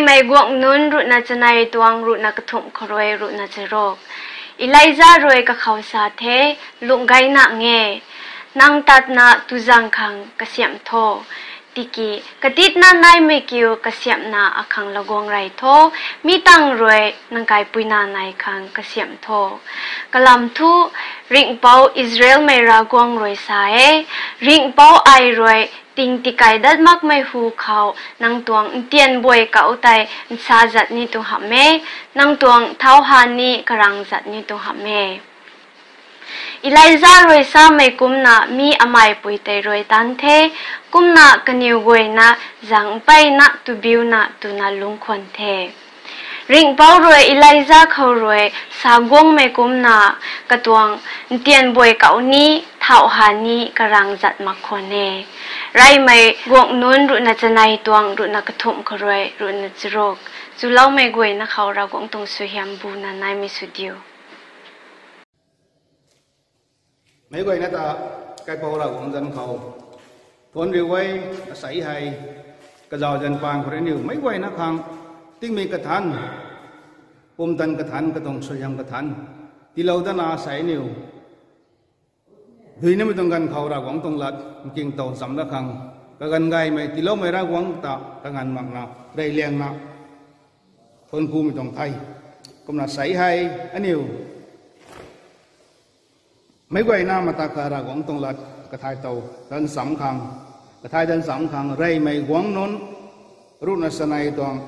ไม่กวงนุนรุนาจะในตวงรุนากระถุมครวยรุนาจะโรคอิไลซารวยกับเขาสาเทลุงไกนักเงนางตัดนาตุจังคังกเสียมโทติกีกติดนาไนไม่กิวกเสียมนาอคังละกวงไรโทมีตังรวยนางไกปุยนาไนคังกเสียมโทกลำทุริงเปาอิสราเอลไม่รากวงรวยสายริงเปาไอรวยติงติไกดัดมักไม่หูเขานางตวงเตียนบวยเก่าไตซาจัดนี่ตุหับเมนางตวงเท้าหานี่กรังจัดนี่ตุหับเมอิไลซารวยซาไม่กุมนามีอมัยปุยเตรวยตันเทกุมนากันนิวกวยนาจังไปนาตุบิวนาตุนาลุงควันเทริงเป้ารวยอิไลซาเขารวยสากวงไม่กุมนากระตวงเตียนบวยเก่านี้เท้าหานี่กรังจัดมักคนเนไรไม่กวงนุนรุนจะในตวงรุนกระถุมเขารวยรุนจโรกจุเล่าไม่กวยนะเขาเรากวงตรงสุยามบูนานายมิสุดิวmấy người nó ta cái bầu là cũng dân khẩu vốn điều quay xảy hay cái giàu dân vàng của nhiều mấy người nó khang tiếng mình cái thán tân cái thán cái đồng sôi yang cái thán thì lâu đó là xảy nhiều vì nếu mình gần khẩu là cũng tông lật kinh tàu sắm đó khang cái gần gai mày thì lâu mày ra quăng ta cái ngàn mặc nào đầy liền nào con cu mình trồng thay cũng là xảy hay anh nhiều mấy người nam mà ta khờ ra quảng tông lật cái thái tàu đơn sắm khang cái thái đơn sắm khang rây mày quảng nón rút nó sân này toàn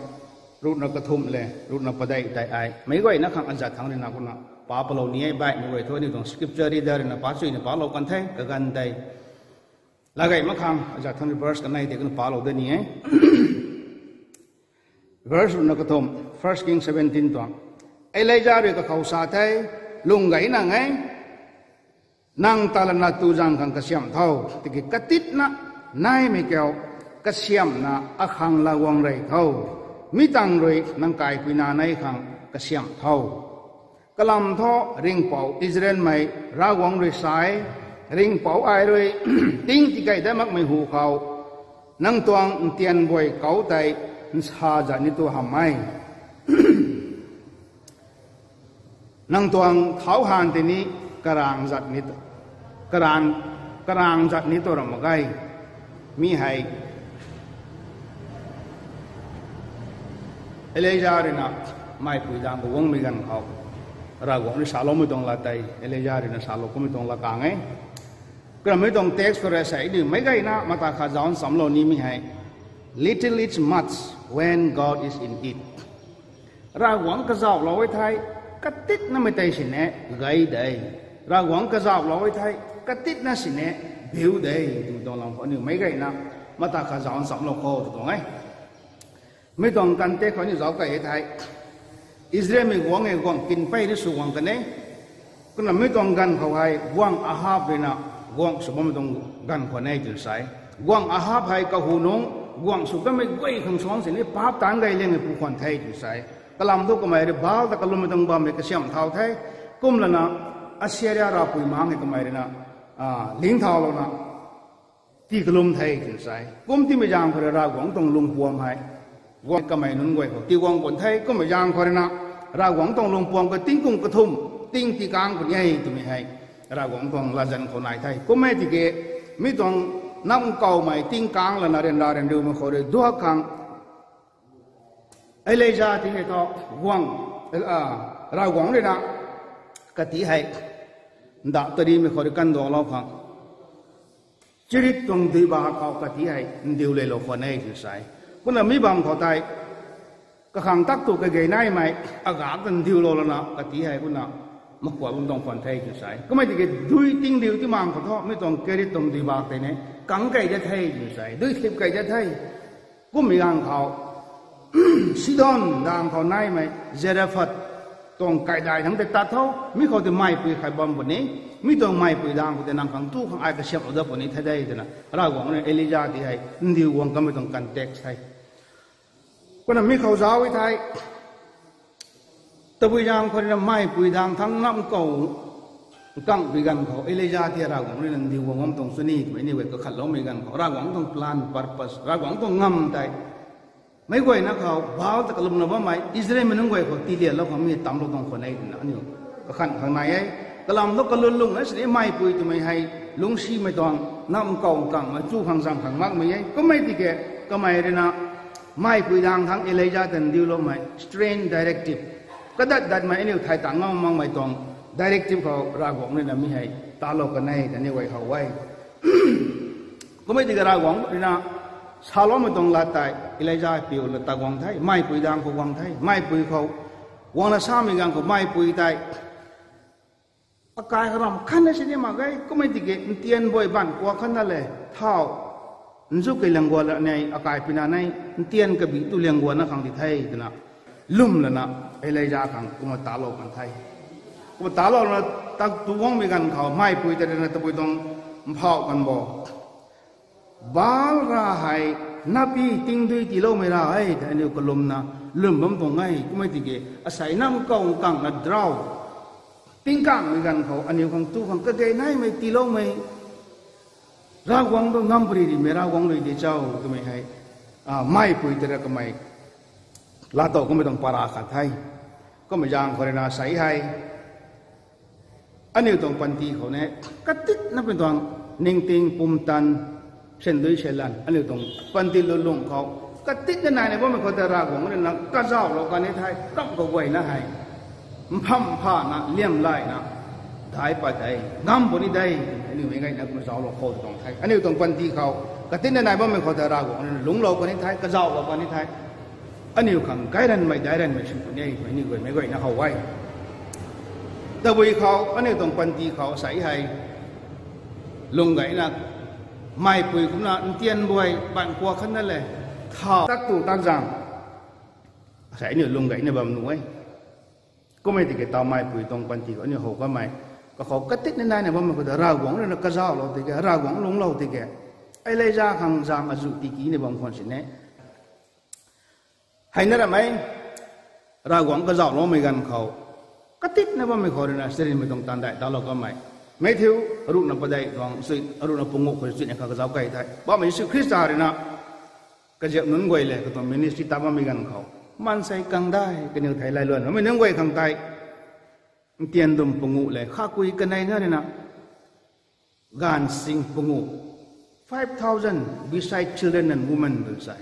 rút nó cái thùng lệ rút nó vào đây tại ai mấy người nó khang ăn giặt thằng này nào cũng nào phá bao lâu nhảy bay mấy người thôi thì toàn scripture đi đây là phá suy là phá lâu còn thế cái gần đây là cái mắc khang giặt thằng verse cái này thì cũng phá lâu đây nhé verse nó cái thùng First King 17 toàn ai lấy ra được cái khẩu sa thế lùng gãy nàng ấy nang talan na tuzang kang kasyam thau tiki katit na nai mi keo kasyam na akhang la wang rei thau mi tang roi nang kai pina nai khang kasyam thau kalam tho ring pau Israel mai ra wang rei sai ring pau ai roi ting ti kai da mak mai hu khau nang tuang tian boy kau tai sa ja ni tu hamai nang tuang thau han te ni karang zat ni karang zat ni to ramagai mi hai elejarina mai pui dang ko wong mi gan khau ra gong ni salo mi tong la tai elejarina salo ko mi tong la ka ngai kra mi tong text for sai ni mai gai na mata kha jawn samlo ni mi hai little it's much when God is in it ra gong ka jaw lo wai thai katit na mai tai sin ne gai dai ra quảng cái dạo lối thay cái tít na xin nè biểu đây tụi tôi làm có nhiều mấy cái na mà ta khai dạo sống lâu khô tụi tôi ấy mấy đồng căn tế có nhiều dạo cái thay Israel mình quảng ngày quảng kinh bay đi xuống quảng cái này còn là mấy đồng gầnเขาhay quảng Ahab đây nè quảng số mấy đồng gần của này từ sai quảng Ahab hay cầu hù nông quảng số cái mấy quay không xuống xin này pháp tán gây lên người phụ quan thay từ sai cái làm đâu có mấy được báo ta cái lúc mấy đồng bom mấy cái xem thao thay cũng là na Assyria ra pui mang cái mai na lính thao lo na ti kalum thai tin sai kum ti me jang khore ra gwang tong lung puam hai gwang ka mai nun goi ko ti gwang kon thai kum me jang khore na ra gwang tong lung puam ko ting kung ka thum ting ti kang ko nhai tu me hai ra gwang tong la jan ko nai thai kum me ti ke mi tong nam kau mai ting kang la na ren du ma khore duha kang ai le ja ti he to gwang ra gwang le na cái tí hay đã tới đi mình khỏi căn đồ lao phẳng chỉ biết trong thứ ba cao cái tí hay điều lệ lộc phần này thì sai cũng là mấy bằng thọ tài cái hàng tác tụ cái ghế này mày gã cần điều lô là nào cái tí hay cũng nào mất quả cũng trong phần thay thì sai có mấy thì cái đuôi tinh điều cái màng của thọ mấy trong cái đi trong thứ ba cái này cắn cây ra thay thì sai đuôi thêm cây ra thay cũng mấy hàng thọ Sidon đang thọ này mày Zarephath tong kai dai thang te ta tho mi kho te mai pui khai bom bani mi tong mai pui dang te nang khang tu khang ai ka siam oda bani thai dai te na ra gong ne Elijah ti hai ndiu wong kam tong context hai kon mi kho zaw wi thai ta pui jang khon na mai pui dang thang nam ko kang bi gan kho Elijah ti ra gong ne ndiu wong tong suni me ni we ka khal lo me gan kho ra gong tong plan purpose ra gong tong ngam tai ไม่กวยนะเขาบ้าตะกลุมนะว่าไม่อิสราเอลมันนุ่งกวยเขาตีเดียแล้วเขามีตำรวจตรงคนไหนนะนี่ก็ขันข้างในไอ้กลำนกกระลุนลุงนั่นสิไม่ปุยตัวไม่ให้ลุงชีไม่ต้องน้ำเก่ากังมาจู้ขังสังขังมากไม่ไอ้ก็ไม่ตีแกก็ไม่เลยนะไม่ปุยดังทั้งเอเลจาตันดิวลไม่ strain directive ก็ดัดไม่เนี่ยไทยต่างงมั่งไม่ต้อง directive เขารากของนี่นะมีให้ตาโลกันในแต่เนี่ยไว้เขาไว้ก็ไม่ตีกรากของนี่นะชาล้อไม่ต้องลาตายเอเลจาเปียวละตากวางไทยไม่ปุยดังเขาวางไทยไม่ปุยเขาวางละสามีกังเขาไม่ปุยไทยอากาศร้อนขันนั่นสิเนี่ยมาไงก็ไม่ติเกตเตียนบ่อยบ้านกว่าขันนั่นเลยเท่านุกเกลียงกัวละในอากาศปีนาในเตียนกบีตุเลียงกัวนะขังที่ไทยนะลุ่มละนะเอเลยจาขังกุมาตาโลกันไทยกุมาตาโลนะตักตัวงมีกันเขาไม่ปุยแต่เนี่ยตะปุยต้องเผากันบ่บาลราให้นับปีติงดุยติโลไม่ได้แต่เนี่ยก็ลมนะลุ่มบ่มตรงไงก็ไม่ติเกตอาศัยน้ำเก่ากังนะดราวติ้งกังเหมือนกันเขาอันนี้ของตู้ของกระเดยนั่นไม่ตีโลไม่รากวังต้องน้ำปรีดีไม่รากวังเลยเดี๋ยวเจ้าก็ไม่ให้ไม่ปุยแต่ก็ไม่ลาโตก็ไม่ต้องปาราขัดให้ก็ไม่ยางคนนาใส่ให้อันนี้ต้องปันตีเขาเนี่ยกติดนั่นเป็นตัวนิ่งติงปุ่มตันเช่นด้วยเชลันอันนี้ต้องปันตีลุงเขากติดนั่นเนี่ยเพราะมันเขาจะรากวังนั่นนะก็เจ้าเรากันในไทยต้องก็ไว้นะให้พัมผ้านะเลี่ยมไล่นะท้ายไปไทยงามบนนี้ได้อันนี้ไม่ไงนะคุณสาวเราโคตรตรงไทยอันนี้ตรงปันทีเขากระตินในบ้านมันเขาจะรากว่าหลงเราคนนี้ไทยกระเจ้าเราคนนี้ไทยอันนี้ขังไกดันไม่ได้ดันไม่ชุบเนี่ยไม่นี่ก็ไม่ไงนะเขาไว้แต่บุยเขาอันนี้ตรงปันทีเขาใส่ให้ลงไงนะไม่ปุยคุณนะเตียนบวยบ้านกลัวขันนั่นเลยข้าวตักตู่ตักจังใส่เนี่ยลงไงในบ้านหนุ่ยก็ไม่ติดกับตาไม่ปุยตรงปันทีก็เนี่ยเขาก็ไม่ก็เขาก็ติดในเนี่ยว่ามันก็จะรากหวังเลยนะก็เจ้าเราติดกับรากหวังลงเราติดกับไอ้เลยจ้าขังจางอาจุติกีในบางคนสิเนี่ยให้นั่นไหมรากหวังก็เจ้าเราไม่กันเขาก็ติดในว่าไม่ขอเลยนะเสด็จไม่ต้องตันได้ตาเราก็ไม่เที่ยวรุ่นนับประเดี๋ยวของสิ่งรุ่นนับปงกคนสิ่งนี้เขาก็เจ้าไก่ไทยว่าไม่สิ่งคริสต์อะไรนะก็จะนุ่งไว้เลยก็ต้องมินิสติตาว่าไม่กันเขามันใส่กังได้ก็เนี่ยไทยลายล้วนไม่นุ่งไว้ขังไตเตียนดมปงูเลยข้าคุยกันในนั่นนะงานสิงปงู 5,000 beside children and women ดูใส่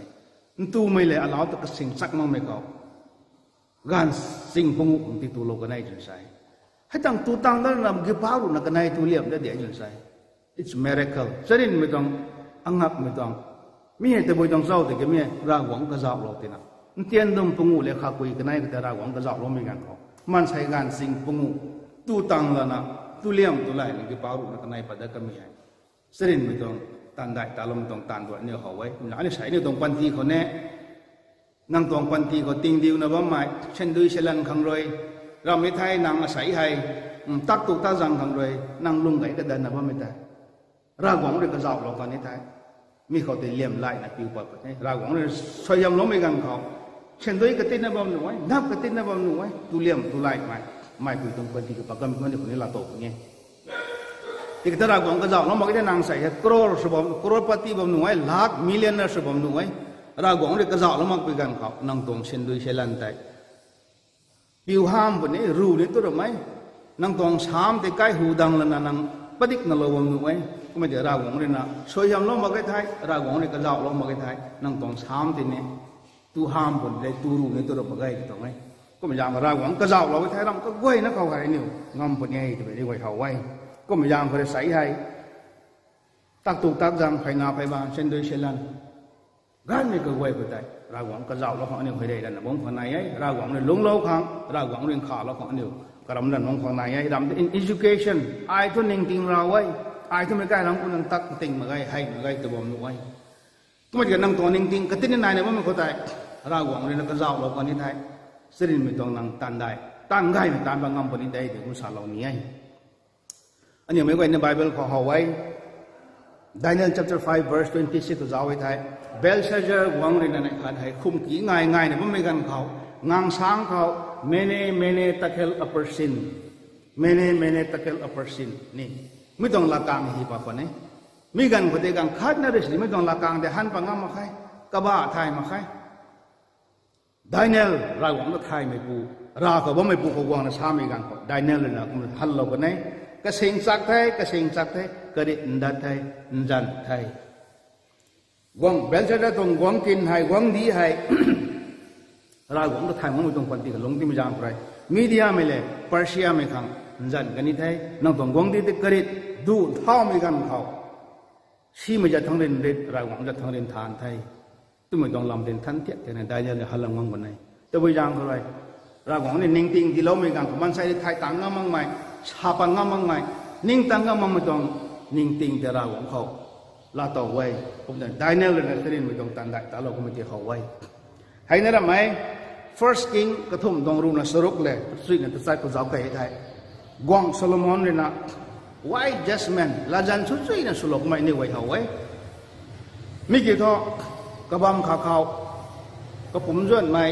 ตู้ไม่เลยเอาแต่ก็สิงสักมั่งไม่เขางานสิงปงูที่ตัวโลกันในจุดใส่ให้ตั้งตัวตั้งนั้นนำกี่พารุนักกันในตัวเลี้ยมได้เดี๋ยวจุดใส่ it's miracle ฉะนั้นไม่ต้องอังหักไม่ต้องมีเหตุผลต้องเศร้าแต่ก็มีรากหวังกระจาบเราตีนะเตียนดมปงูเลยข้าคุยกันในก็แต่รากหวังกระจาบเราไม่กันเขามันใช้งานสิงปงูตู้ตังแล้วนะตู้เลี้ยมตัวไหนนี่คือปารุนักในปัจจัยก็มีให้เสด็จไม่ต้องตันได้ตาลมต้องตันตัวเนี่ยเขาไว้อันนี้ใช้เนี่ยตรงปันทีเขาแน่นั่งตรงปันทีเขาติงดิวนะว่าหมายเช่นด้วยเชลันขังรวยเราไม่ไทยนั่งอาศัยให้ตักตุกตาจังขังรวยนั่งลุงไก่ก็เดินนะว่าไม่ได้รากหวังเรื่องกระจาบเราตอนนี้ไทยมีเขาตีเลี้ยมไล่นะปิวปอดนี่รากหวังเรื่องช่วยยำล้มไม่กันเขาเช่นด้วยกระตินนะบ่าวหนุ่ยนับกระตินนะบ่าวหนุ่ยตุเลี่ยมตุไล่ไม่คุยตรงปันทีกับปากกำคนนี้คนนี้ลาโตคนนี้ที่กระทำของกระเจ้าเราบอกได้นางใส่โครสบอมโครปฏิบัติหน่วยลักมิลเลนเนอร์สบอมหน่วยรากของเด็กกระเจ้าเราบอกไปกันเขานั่งตรงเช่นด้วยเชลันไตปิวห้ามบนนี้รู้นี่ตัวหรือไม่นั่งตรงชามแต่ใกล้หูดังแล้วนั่งปฏิกนรกหน่วยก็ไม่ได้รากของเด็กนะช่วยยำเราบอกได้ไทยรากของเด็กกระเจ้าเราบอกได้ไทยนั่งตรงชามแต่เนี่ยตัวห้ามบนเลยตัวรู้นี่ตัวเราบอกได้ถูกไหมก็ไม่ยามรากของกระเจ้าเราไปไทยเราก็ก้อยนะเขาไงนี่งอมบนนี้จะไปได้ไว้เขาไว้ก็ไม่ยามเขาจะใส่ให้ตักตุกตักจังไฟนาไฟบานเช่นด้วยเชลันร้านนี้ก็ไว้ก็ได้รากหวังกระเจ้าเราของอันนี้เคยได้ดันนะบงคนไหนไอ้รากหวังเนี่ยลงเล่าขังรากหวังเรื่องข่าวเราของอันนี้กระดำดันบงคนไหนไอ้ดำ in education ไอ้ทุนนิ่งติงเราไว้ไอ้ทุนไม่ใกล้เราคนนั้นตักติงมาไงให้มาไงตัวบอมหนุ่ยตัวมันจะนั่งตัวนิ่งติงกระตินนายเนี่ยว่ามันเขาตายรากหวังเรื่องกระเจ้าเราคนนี้ไทยสิ่งไม่ต้องนั่งตันได้ตันง่ายไม่ตันบางงามคนนี้ได้เดี๋ยวคุณสาวเรานี้อันนี้ไม่ไว้ในไบเบิลของเขาไว้ Daniel chapter 5 verse 26ก็จะเอาไว้ไทยเบลเชเจอร์หวังเลยนะเนี่ยการให้คุมกี่ง่ายเนี่ยไม่กันเขางางช้างเขาเมเนตะเคลอเปอร์ซินเมเนตะเคลอเปอร์ซินนี่ไม่ต้องละกังฮีปะคนนี้มีกันคนเดียวกันคัดนะเรื่องไม่ต้องละกังแต่หันปังงามมาใครกบ้าไทยมาใคร ได้เนลรากวงก็ไทยไม่ปูราก็บ่ไม่ปูเขาวางนะสามีกันได้เนลเลยนะมันฮัลโหลกันไหนก็เสียงสักไทยก็เสียงสักไทยก็ได้ดัดไทยจันไทยวงเบลเซอร์ตรงวงกินให้วงดีให้รากวงก็ไทยมันไม่ตรงคนที่กันลงที่ไม่จำไปมีเดียไม่เลยเปอร์เซียไม่ขังจันกันนี่ไทยนั่งตรงวงดีที่กระดิดูเท่าไม่กันเขาชีไม่จะทั้งเรียนเด็ดรากวงจะทั้งเรียนทานไทยตัวไม่ต้องลำเรียนทันเทียแต่ในได้ยังฮัลโหลวงคนไหนตัวไปยังเขาไรรากวงนี่นิ่งติงที่เราไม่กันมันใส่ไทยต่างกันมั่งไหมชาปังกันมั่งไหมนิ่งต่างกันมั่งไม่ต้องนิ่งติงแต่รากวงเขาลาต่อไว้ผมจะได้เนลเลยนะเสด็จไม่ต้องตันได้แต่เราก็ไม่จะเขาไว้ให้นั่นไหม first king กระทุ่มตรงรูนะสรุปเลยสิ่งนั้นจะใส่กุศลไปให้ได้กวางโซโลมอนเลยนะ why just man ลาจันชุดสิ่งนั้นสรุปไม่เนี่ยไว้เขาไว้มิกี่ท่อกระบำขาวก็ผมส่วนไม่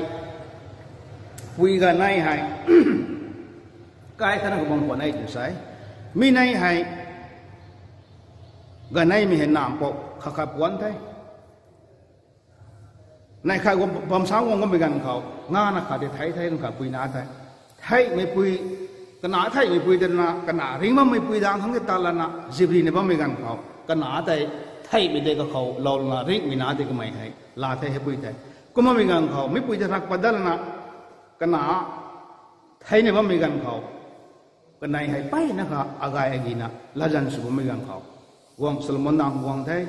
คุยกันในให้กายขณะกระบำคนในจะใส่มีในให้กันในมีเห็นน้ำปกขับปวนไทยในใครก็บำสาวงก็ไม่กันเขางานนะขาดไทยต้องขาดปุยนาไทยไม่ปุยกันหนาไทยไม่ปุยแต่นากันหนาริงมันไม่ปุยดังทั้งที่ตาละนะจิบรีเนี่ยไม่กันเขากันหนาไทยไม่ได้ก็เขาเราละริงไม่นาได้ก็ไม่ให้ลาไทยให้ปุยไทยก็ไม่กันเขาไม่ปุยจะรักปัดดัลนะกันหนาไทยเนี่ยไม่กันเขากันในให้ไปนะครับอากายอากินะละจันสุบไม่กันเขาวงสลมนังวงไทย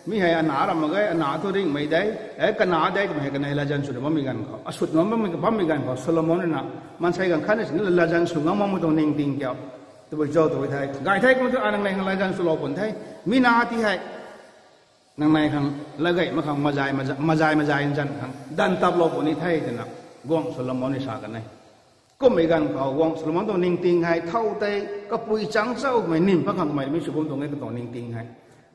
มีให้อนารามาไงอนาตัวริงไม่ได้กันหนาได้ก็ไม่ให้กันในละจันสุดไม่กันเขาสุดนั้นไม่กันเขาสลมนั่นนะมันใช้กันขั้นนี้ละจันสุดงั้นมันต้องนิ่งๆเกี่ยวตัวเจ้าตัวไทยกายไทยก็ต้องอ่านในละจันสุดเราคนไทยมีนาที่ให้นั่งในขังละไงมาขังมาใจจันขังดันตับเราคนนี้ไทยแต่นะวงสลมนี่สากันไหนก็ไม่กันเขาวงสลมต้องนิ่งๆให้เท่าเตยก็ปุยจังเจ้าไม่นิ่มเพราะขังไม่มีสุขตรงนี้ก็ต้องนิ่งๆให้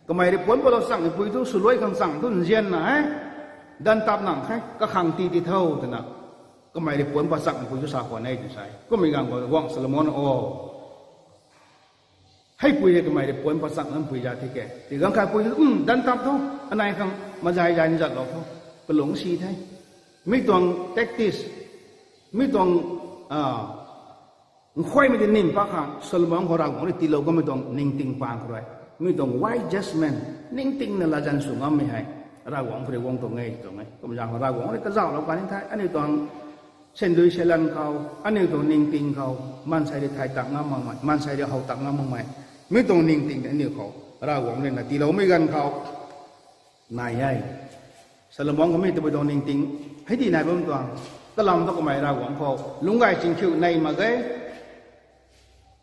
ก็ไม่ได้ผลพอเราสั่งปุยทุสุรวยคำสั่งทุนเย็นนะดันตับหนังให้ก็ขังตีเท่าแต่นะก็ไม่ได้ผลพอสั่งปุยทุสาขวานให้จะใส่ก็ไม่กันเขาวงสลมโอ้ให้ปุยก็ไม่ได้ผลพอสั่งนั้นปุยยาที่แก่ที่กังขาปุยดันตับเท่าอันไหนขังมาใจยันจัดเราเท่าก็หลงชีไทยไม่ต้องแท็กติสไม่ต้องค่อยไม่ได้นิ่มปะค่ะสลมองของเราของที่เราก็ไม่ต้องนิ่งติงปางอะไรไม่ต้อง why just man นิ่งติงนั่นละจันสูงไม่ให้เราหวังเพื่อวงตรงไงก็ไม่อยากเราหวังอะไรก็เจ้าเราการนี้ไทยอันนี้ต้องเช่นด้วยเชลันเขาอันนี้ต้องนิ่งติงเขามันใส่ได้ไทยตักน้ำมั่งไหมมันใส่ได้เขาตักน้ำมั่งไหมไม่ต้องนิ่งติงอันนี้เขาเราหวังเลยนะที่เราไม่กันเขานายใหญ่สลมองก็ไม่ต้องไปต้องนิ่งติงให้ที่นายบ้างตัวก็ลำต้องก็ไม่เราหวังเขาลุงไก่จริงคิวในมาเกย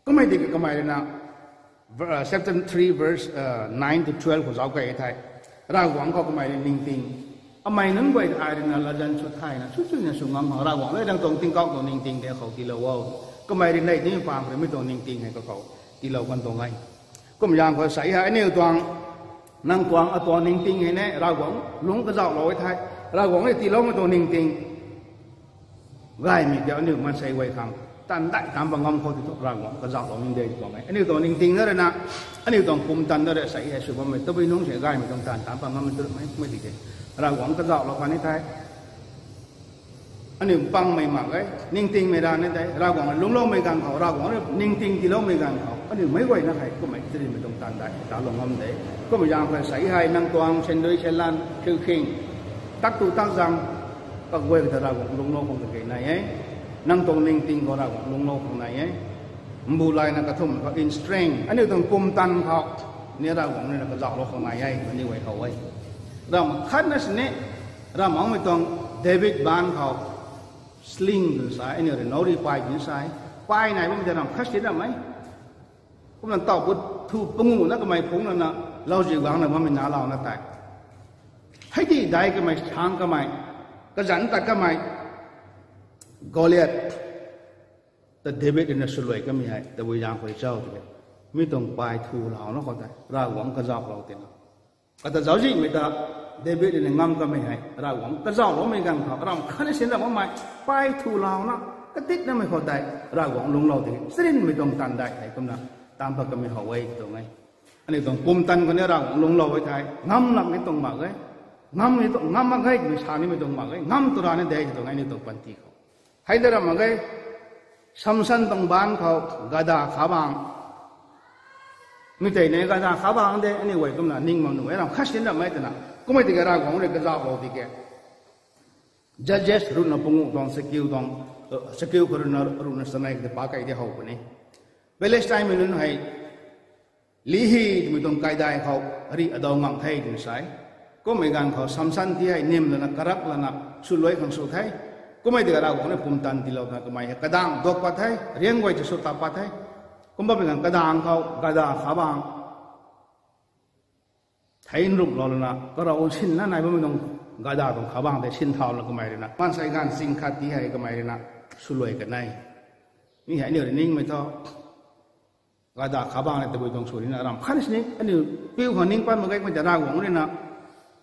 ก็ไม่ได้ก็ไม่เลยนะ chapter 3 verse 9 to 12ของเราเกยไทยเราหวังเขาก็ไม่ได้นิ่งติงเอาไม่นั้นไว้ไทยนะละจันสุดท้ายนะชุดๆเนี่ยสุงงของเราหวังเลยดังตรงติงก็ต้องนิ่งติงเดี๋ยวเขาที่เราว่าก็ไม่ได้ในที่ฟังเลยไม่ต้องนิ่งติงให้เขาที่เรากันตรงไงก็ไม่ยังเขาใส่ให้เนี่ยตัวนั่งตัวเอาตัวนิ่งติงให้เนี่ยเราหวังลุงก็เจ้าเราไว้ไทยเราหวังเลยที่เราไม่ต้องนิ่งติงง่ายมีเดียวนี่มันใส่ไว้คำตันได้ตามบังคับเขาที่ทุกร่างก็จะต้องนิ่งเดียวตัวไหมอันนี้ตัวนิ่งติงนั่นเลยนะอันนี้ต้องคุมตันนั่นเลยใส่ให้สุภาพไม่ต้องไปนุ่งเสียง่ายไม่ต้องตันตามบังคับมันไม่ดีเลยเราหวังก็จะเราคนนี้ไทยอันนี้ปังไม่มากเลยนิ่งติงไม่ได้นั่นไงเราหวังลุงโลไม่กันเขาเราหวังนิ่งติงที่เราไม่กันเขาอันนี้ไม่ไหวนะใครก็ไม่จะไม่ต้องตันได้ตามลงคำเดียก็ไม่ยากเลยใส่ให้นั่งตัวเช่นด้วยเช่นลันคือคิงตักตูตักจังก็เวกแต่เราลงโลกของตัวเองไหนนั่งตรงนิ่งติงของเราลงโลกของไหนบูไลนักกระทุ่มเขาอินสตริงอันนี้ต้องกุมตันเขาเนี่ยเราของนี่เราก็จับโลกของไหนอันนี้ไว้เขาไว้เราขั้นนั้นสิเนี่ยเรามองไม่ต้องเดวิดบานเขาสลิงดูสายอันนี้เรื่องนอรีไปดูสายไปไหนมันจะทำคัสติได้ไหมผมนั่งตอบว่าถูกปังงูนักก็ไม่พุ่งนั่นนะเราจีบวางนะว่าไม่น่าเรานะแต่ให้ดีได้ก็ไม่ช้างก็ไม่ก็จันตักก็ไม่กอเลียดแต่เดวิดเนี่ยสลวยก็ไม่ให้แต่วิญญาณพระเจ้าเลยไม่ต้องไปทูเราเนาะเขาแต่เราหวังกระจอกเราเต็มก็แต่เจ้าจริงไม่ได้เดวิดเนี่ยงำก็ไม่ให้เราหวังกระจอกเราไม่กันเขาเราขั้นเส้นเราไม่ไปทูเราเนาะก็ติดนั่นไม่เข้าใจเราหวังลงเราเต็มสิ่งไม่ต้องตันได้ไอ้คนนั้นตามพระก็ไม่เข้าไว้ตรงไหนอันนี้ต้องปุ่มตันคนนี้เราลงเราไว้ไทยงำหลักไม่ต้องมากเลย งำนี่ต้องงำมาไงไม่ชานี่ไม่ต้องมาไงงำตัวนั้นเดี๋ยวจะต้องไงนี่ต้องปันตีเขาให้เดินมาไงสัมสันต้องบ้านเขากระดาขาบางไม่ใจเนี่ยกระดาขาบางเดี๋ยวอันนี้ไว้ก็น่ะนิ่งมันหนูไอ้เราขัดสินได้ไหมแต่น่ะก็ไม่ติดกระดาของเรากระดาเราติดแก judges รุ่นนับปุ่งต้องสกิลต้องสกิลคนรุ่นสมัยที่ป้าไก่ที่เขาคนนี้เวลาใช้ไม่รู้ให้ลีฮีไม่ต้องไกลได้เขาหรือดาวงังไทยถึงใช้ก็ไม่กันเขาสัมสันที่ให้นิ่มแล้วนะกระรักแล้วนะสุดรวยของสุดไทยก็ไม่ติดกระดาของเราปุ่มตันที่เราทำก็ไม่กระดังดอกปัดไทยเรียงไว้จะสุดตาปัดไทยก็ไม่เป็นกันกระดังเขากระดาขาบางไทยรูปเราแล้วนะก็เราชินนะนายไม่ต้องกระดาษของขาบางแต่ชินเท่าแล้วก็ไม่ได้นะมันใส่การสิ่งขัดที่ให้ก็ไม่ได้นะสุดรวยกันได้นี่ให้เนี่ยนิ่งไม่ท้อกระดาษขาบางเนี่ยแต่บุญตรงส่วนนี้นะรำคันสิอันนี้พิวของนิ่งปั้นมันก็มันจะรากหวงเลยนะ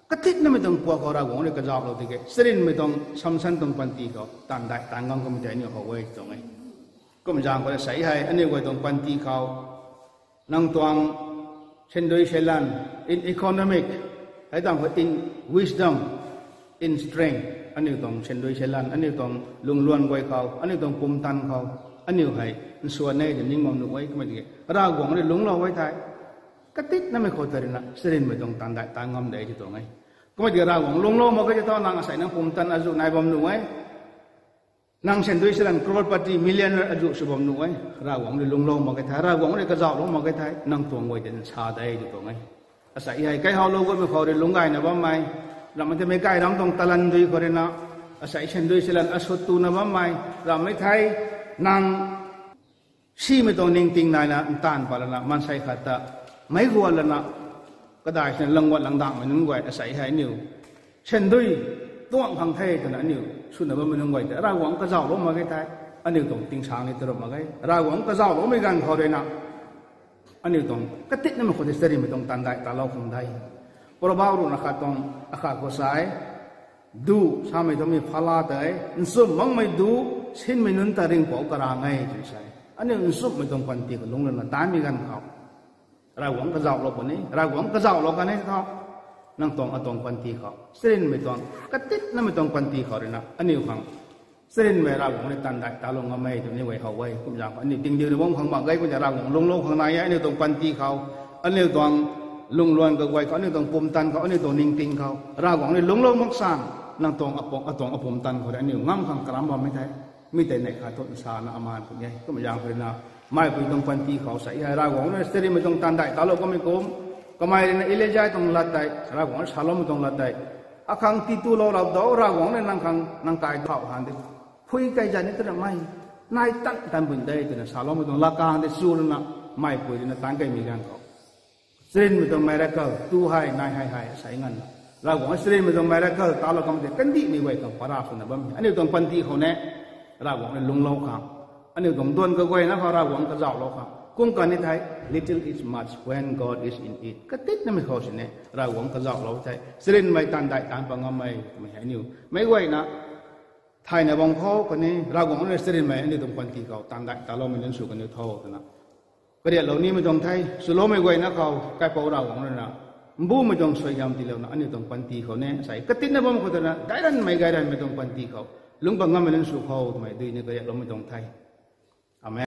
ก็ติดนั่นไม่ต้องปัวเขารากหวงเลยกระจอกเราติดแก่สิรินไม่ต้องซ้ำซ้ำต้องปันตีเขาต่างได้ต่างกันก็ไม่ได้เนี่ยเขาไว้ตรงไหนก็มันจางก็จะใส่ให้อันนี้ไว้ต้องปันตีเขานั่งตวงเช่นโดยเชลัน in economic ให้ต้อง in wisdom in strength อันนี้ต้องเช่นโดยเชลันอันนี้ต้องลุงล้วนไว้เขาอันนี้ต้องปุ่มตันเขาอันนี้ให้ส่วนในเดี๋ยวนิ่งมองดูไว้ก็ไม่ได้รากหวงนี่ลุงเราไว้ท้ายก็ติดนั่นไม่โคตรเลยนะเสด็จไม่ต้องตันได้ตางงำได้ที่ตรงไหนก็ไม่ได้รากหวงลุงเรามันก็จะต้องนางอาศัยนางปุ่มตันอาจุนายบอมดูไว้นางเช่นด้วยเสด็จครบปฏิมิลเลนอาจุสุบอมดูไว้รากหวงนี่ลุงเรามันก็ท้ายรากหวงนี่ก็จะลุงมันก็ท้ายนางตัวงไว้เดินชาได้ที่ตรงไหนอาศัยให้ใกล้เขาลูกก็ไม่เขาเดินลุงไงนะว่าไม่เรามันจะไม่ใกล้เราต้องตะลันด้วยเขาเลยนะอาศัยเช่นด้วยเสด็จอาสุตูนะว่าไม่เราไม่ท้ายนางชีไม่ต้องนิ่งติงนายนะตานพาลนะมันใส่ขัดตาไม่กลัวแล้วนะก็ได้เช่นลังวัดลังดังมันนุ่งไว้อาศัยให้นิวเช่นด้วยตัวพังเทศนะนิวสุนัขมันนุ่งไว้แต่รากหวังก็เจ้าลงมาใกล้ๆอันนี้ต้องติงช้างนี่ตลอดมาใกล้รากหวังก็เจ้าลงไม่กันเขาเลยนะอันนี้ต้องก็ติดนั่นมันคนที่สติไม่ต้องตันได้ตาเราคงได้เพราะว่ารู้นะครับต้องอาคาก็ใส่ดูสามีต้องมีพลาดได้อินสุมังไม่ดูสิ้นไม่นุนตาริงปอกกระางไงจุดใส่อันนี้อินสุไม่ต้องปันตีกับลุงเลยนะตามมีกันเขารากหวังก็เจ้าเราคนนี้รากหวังก็เจ้าเรากันนี้เขานั่งตรงเอาตรงปันตีเขาเส้นไม่ต้องก็ติดนั่นไม่ต้องปันตีเขาเลยนะอันนี้ฟังเส้นไม่รากหวังในตันได้ตาลงก็ไม่ตรงนี้ไว้เขาไว้คุณอย่างอันนี้จริงเดียวในวงของบางไงคุณจะรากหวังลงข้างในอันนี้ต้องปันตีเขาอันนี้ต้องลุงล้วนก็ไว้เขาอันนี้ต้องปุ่มตันเขาอันนี้ต้องนิ่งติงเขารากหวังในลงมักสร้างนั่งตรงเอาปุ่มตันเขาอันนี้งั้มขังกระมบ่ไม่ใช่ไม่แต่ในขาดต้นสารนะอามาพวกนี้ก็ไม่อย่างเลยนะไม่ไปต้องปันตีเขาใส่รากหวังในสติไม่ต้องตันได้ตาเราก็ไม่โกงก็ไม่ในอิเลจายต้องลัดได้รากหวังชาลไม่ต้องลัดได้อาคังติตุเราดาวรากหวังในนั่งขังนั่งกายเท้าหันได้พูดใจจันนี่ตัวไม่นายตั้งแต่บุญได้ตัวชาลไม่ต้องลักการได้สู้แล้วนะไม่พูดนะตั้งใจมีการเขาเส้นไม่ต้องไม่รักเขาตู้ให้นายให้ใส่เงินรากหวังเส้นไม่ต้องไม่รักเขาตาเราก็ไม่ได้กันดีนี่ไว้กับปราศนะบ้างอันนี้ต้องปันตีเขาเนี่ยรากหวังในลุงเราครับอันนี้ต้องดวนก็ไว้นะเขารากหวังก็เจ้าเราครับกุ้งกันนี่ไทย little is much when God is in it ก็ติดนั่นไม่เข้าสิเนี่ยรากหวังก็เจ้าเราใช่เส้นไม่ตันได้ตามปังงไม่ใช่นิวไม่ไว้นะไทยในบางข้อคนนี้รากหวังในเส้นไม่อันนี้ต้องปันตีเขาตันได้แต่เราไม่เล่นสู้กันอยู่เท่านะก็เดี๋ยวเหล่านี้ไม่ต้องไทยสุโลไม่ไว้นะเขาใกล้เป่ารากหวังเลยนะบูไม่ต้องสวยงามทีเดียวนะอันนี้ต้องปันตีเขาเนี่ยใส่ก็ติดนะบ้างคนนั้นได้ดันไม่ได้ไม่ต้องปันตีเขาลุงปังงไม่เล่นสู้เขาทำไมดีนี่ก็เราไม่ต้องไทยอาเมน